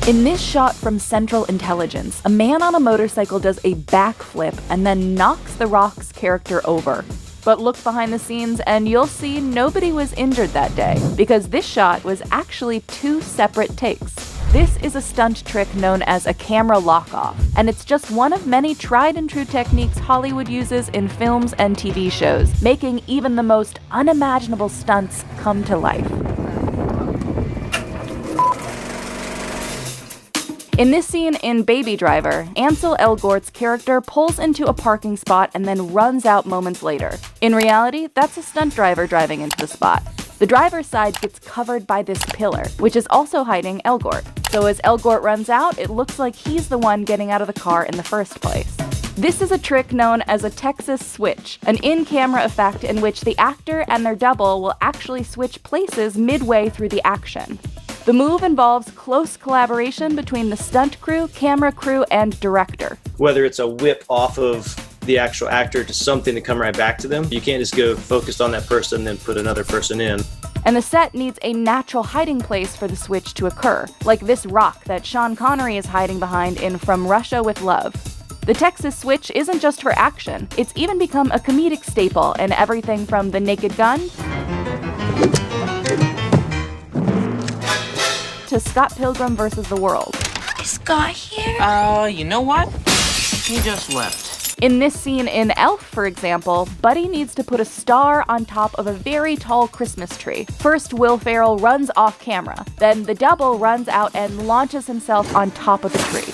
In this shot from Central Intelligence, a man on a motorcycle does a backflip and then knocks The Rock's character over. But look behind the scenes and you'll see nobody was injured that day, because this shot was actually 2 separate takes. This is a stunt trick known as a camera lock-off, and it's just one of many tried and true techniques Hollywood uses in films and TV shows, making even the most unimaginable stunts come to life. In this scene in Baby Driver, Ansel Elgort's character pulls into a parking spot and then runs out moments later. In reality, that's a stunt driver driving into the spot. The driver's side gets covered by this pillar, which is also hiding Elgort. So as Elgort runs out, it looks like he's the one getting out of the car in the first place. This is a trick known as a Texas switch, an in-camera effect in which the actor and their double will actually switch places midway through the action. The move involves close collaboration between the stunt crew, camera crew, and director. Whether it's a whip off of the actual actor to something to come right back to them, you can't just go focused on that person and then put another person in. And the set needs a natural hiding place for the switch to occur, like this rock that Sean Connery is hiding behind in From Russia with Love. The Texas switch isn't just for action, it's even become a comedic staple in everything from The Naked Gun to Scott Pilgrim vs. the World. Is Scott here? You know what? He just left. In this scene in Elf, for example, Buddy needs to put a star on top of a very tall Christmas tree. First, Will Ferrell runs off camera. Then the double runs out and launches himself on top of the tree.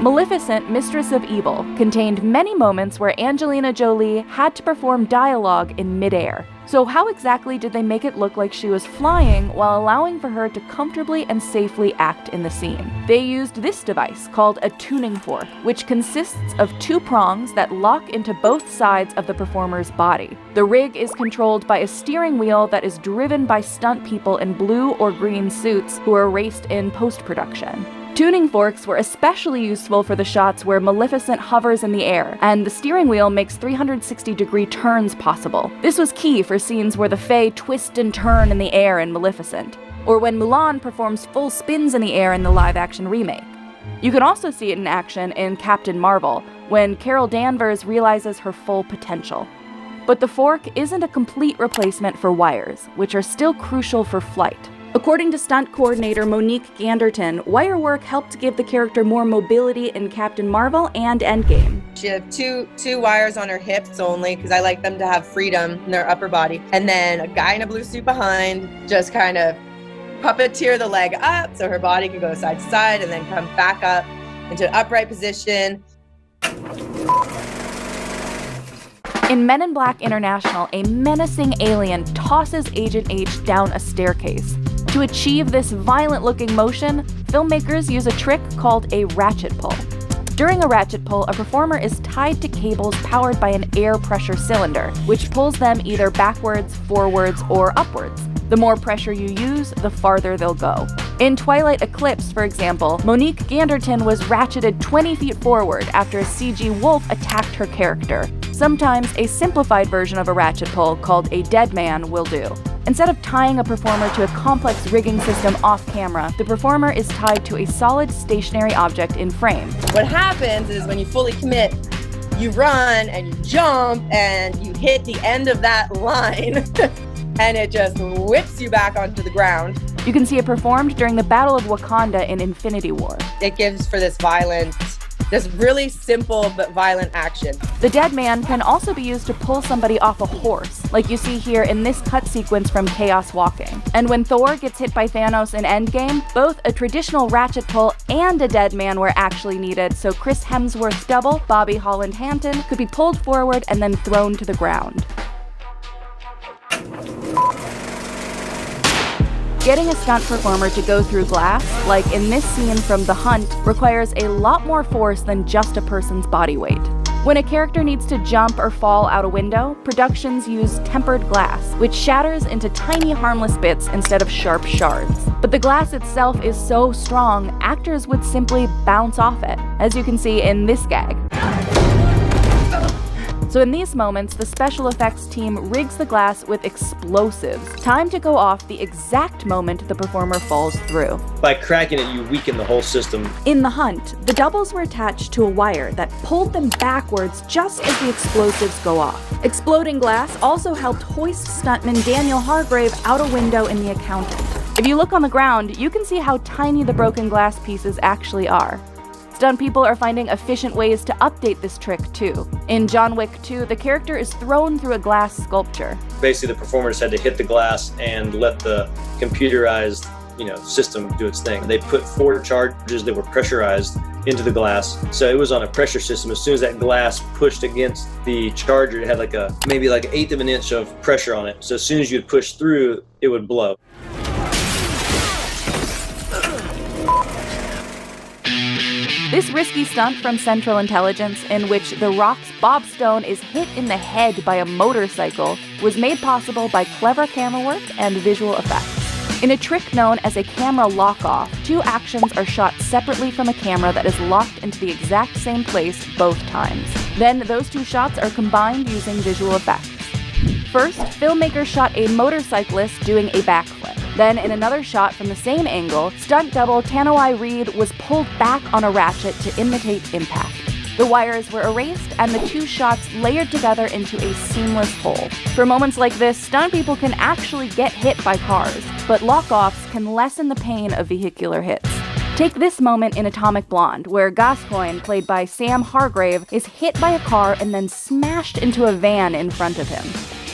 Maleficent, Mistress of Evil contained many moments where Angelina Jolie had to perform dialogue in midair. So how exactly did they make it look like she was flying while allowing for her to comfortably and safely act in the scene? They used this device called a tuning fork, which consists of 2 prongs that lock into both sides of the performer's body. The rig is controlled by a steering wheel that is driven by stunt people in blue or green suits who are raced in post-production. Tuning forks were especially useful for the shots where Maleficent hovers in the air, and the steering wheel makes 360-degree turns possible. This was key for scenes where the Fae twist and turn in the air in Maleficent, or when Mulan performs full spins in the air in the live-action remake. You can also see it in action in Captain Marvel, when Carol Danvers realizes her full potential. But the fork isn't a complete replacement for wires, which are still crucial for flight. According to stunt coordinator Monique Ganderton, wire work helped give the character more mobility in Captain Marvel and Endgame. She had two wires on her hips only, because I like them to have freedom in their upper body. And then a guy in a blue suit behind, just kind of puppeteer the leg up so her body can go side to side and then come back up into an upright position. In Men in Black International, a menacing alien tosses Agent H down a staircase. To achieve this violent-looking motion, filmmakers use a trick called a ratchet pull. During a ratchet pull, a performer is tied to cables powered by an air pressure cylinder, which pulls them either backwards, forwards, or upwards. The more pressure you use, the farther they'll go. In Twilight Eclipse, for example, Monique Ganderton was ratcheted 20 feet forward after a CG wolf attacked her character. Sometimes a simplified version of a ratchet pull called a dead man will do. Instead of tying a performer to a complex rigging system off camera, the performer is tied to a solid stationary object in frame. What happens is when you fully commit, you run and you jump and you hit the end of that line and it just whips you back onto the ground. You can see it performed during the Battle of Wakanda in Infinity War. It gives for this really simple but violent action. The dead man can also be used to pull somebody off a horse, like you see here in this cut sequence from Chaos Walking. And when Thor gets hit by Thanos in Endgame, both a traditional ratchet pull and a dead man were actually needed, so Chris Hemsworth's double, Bobby Holland-Hanton, could be pulled forward and then thrown to the ground. Getting a stunt performer to go through glass, like in this scene from The Hunt, requires a lot more force than just a person's body weight. When a character needs to jump or fall out a window, productions use tempered glass, which shatters into tiny harmless bits instead of sharp shards. But the glass itself is so strong, actors would simply bounce off it, as you can see in this gag. So in these moments, the special effects team rigs the glass with explosives, timed to go off the exact moment the performer falls through. By cracking it, you weaken the whole system. In the hunt, the doubles were attached to a wire that pulled them backwards just as the explosives go off. Exploding glass also helped hoist stuntman Daniel Hargrave out a window in The Accountant. If you look on the ground, you can see how tiny the broken glass pieces actually are. Stunt people are finding efficient ways to update this trick too. In John Wick 2, the character is thrown through a glass sculpture. Basically, the performers had to hit the glass and let the computerized system do its thing. They put 4 charges that were pressurized into the glass. So it was on a pressure system. As soon as that glass pushed against the charger, it had maybe like 1/8 of an inch of pressure on it. So as soon as you'd push through, it would blow. This risky stunt from Central Intelligence, in which The Rock's Bob Stone is hit in the head by a motorcycle, was made possible by clever camera work and visual effects. In a trick known as a camera lock-off, 2 actions are shot separately from a camera that is locked into the exact same place both times. Then those 2 shots are combined using visual effects. First, filmmakers shot a motorcyclist doing a backflip. Then, in another shot from the same angle, stunt double Tanoi Reed was pulled back on a ratchet to imitate impact. The wires were erased and the 2 shots layered together into a seamless whole. For moments like this, stunt people can actually get hit by cars, but lock-offs can lessen the pain of vehicular hits. Take this moment in Atomic Blonde, where Gascoigne, played by Sam Hargrave, is hit by a car and then smashed into a van in front of him.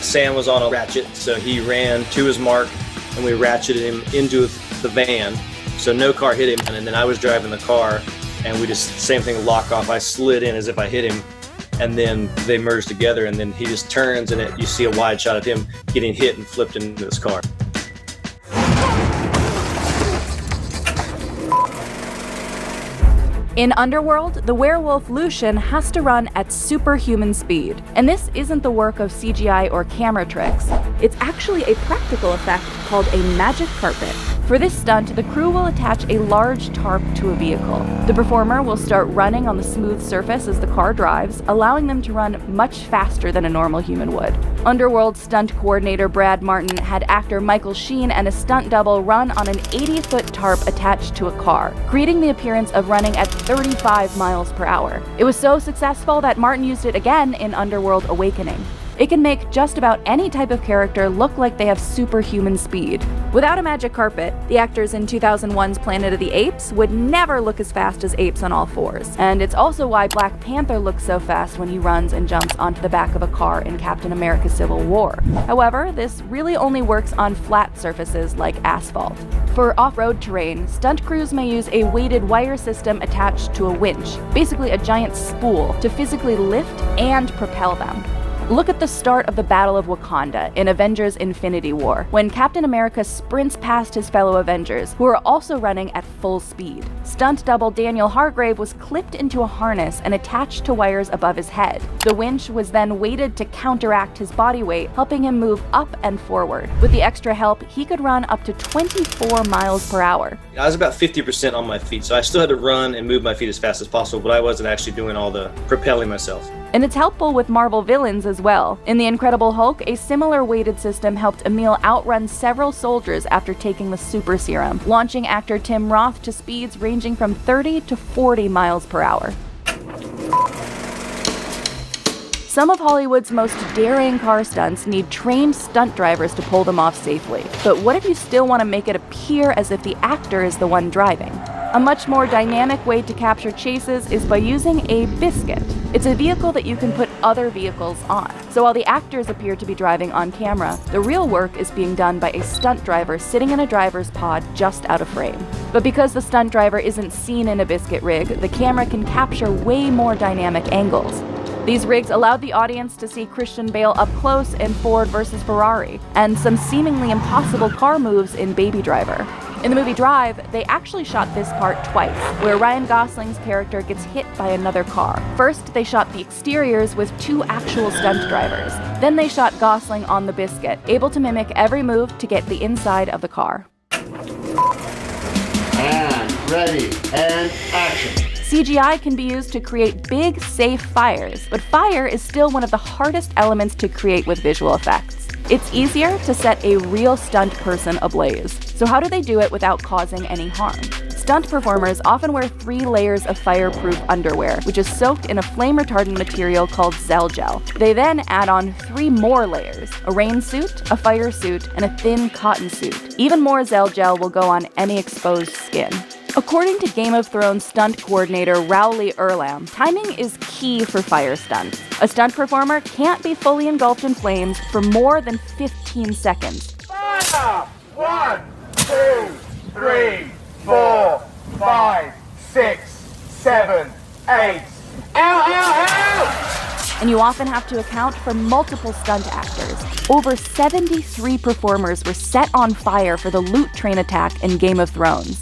Sam was on a ratchet, so he ran to his mark, and we ratcheted him into the van, so no car hit him. And then I was driving the car, and we just, same thing, lock off. I slid in as if I hit him, and then they merged together, and then he just turns, and you see a wide shot of him getting hit and flipped into his car. In Underworld, the werewolf Lucian has to run at superhuman speed. And this isn't the work of CGI or camera tricks. It's actually a practical effect called a magic carpet. For this stunt, the crew will attach a large tarp to a vehicle. The performer will start running on the smooth surface as the car drives, allowing them to run much faster than a normal human would. Underworld stunt coordinator Brad Martin had actor Michael Sheen and a stunt double run on an 80-foot tarp attached to a car, creating the appearance of running at 35 miles per hour. It was so successful that Martin used it again in Underworld Awakening. It can make just about any type of character look like they have superhuman speed. Without a magic carpet, the actors in 2001's Planet of the Apes would never look as fast as apes on all fours. And it's also why Black Panther looks so fast when he runs and jumps onto the back of a car in Captain America: Civil War. However, this really only works on flat surfaces like asphalt. For off-road terrain, stunt crews may use a weighted wire system attached to a winch, basically a giant spool, to physically lift and propel them. Look at the start of the Battle of Wakanda in Avengers: Infinity War, when Captain America sprints past his fellow Avengers, who are also running at full speed. Stunt double Daniel Hargrave was clipped into a harness and attached to wires above his head. The winch was then weighted to counteract his body weight, helping him move up and forward. With the extra help, he could run up to 24 miles per hour. I was about 50% on my feet, so I still had to run and move my feet as fast as possible, but I wasn't actually doing all the propelling myself. And it's helpful with Marvel villains as well. In The Incredible Hulk, a similar weighted system helped Emil outrun several soldiers after taking the super serum, launching actor Tim Roth to speeds ranging from 30 to 40 miles per hour. Some of Hollywood's most daring car stunts need trained stunt drivers to pull them off safely. But what if you still want to make it appear as if the actor is the one driving? A much more dynamic way to capture chases is by using a biscuit. It's a vehicle that you can put other vehicles on. So while the actors appear to be driving on camera, the real work is being done by a stunt driver sitting in a driver's pod just out of frame. But because the stunt driver isn't seen in a biscuit rig, the camera can capture way more dynamic angles. These rigs allowed the audience to see Christian Bale up close in Ford vs. Ferrari, and some seemingly impossible car moves in Baby Driver. In the movie Drive, they actually shot this part twice, where Ryan Gosling's character gets hit by another car. First, they shot the exteriors with 2 actual stunt drivers. Then they shot Gosling on the biscuit, able to mimic every move to get the inside of the car. And ready, and action. CGI can be used to create big, safe fires, but fire is still one of the hardest elements to create with visual effects. It's easier to set a real stunt person ablaze. So how do they do it without causing any harm? Stunt performers often wear 3 layers of fireproof underwear, which is soaked in a flame-retardant material called Zell Gel. They then add on 3 more layers: a rain suit, a fire suit, and a thin cotton suit. Even more Zell Gel will go on any exposed skin. According to Game of Thrones stunt coordinator Rowley Erlam, timing is key for fire stunts. A stunt performer can't be fully engulfed in flames for more than 15 seconds. Fire! 1, 2, 3, 4, 5, 6, 7, 8. Ow, ow, ow! And you often have to account for multiple stunt actors. Over 73 performers were set on fire for the loot train attack in Game of Thrones.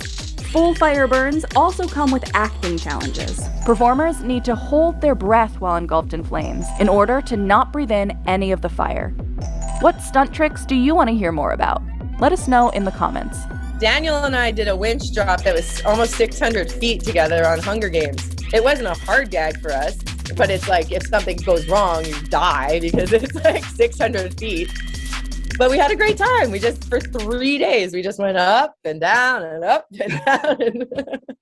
Full fire burns also come with acting challenges. Performers need to hold their breath while engulfed in flames in order to not breathe in any of the fire. What stunt tricks do you want to hear more about? Let us know in the comments. Daniel and I did a winch drop that was almost 600 feet together on Hunger Games. It wasn't a hard gag for us, but it's like if something goes wrong, you die because it's like 600 feet. But we had a great time. For 3 days, we just went up and down and up and down.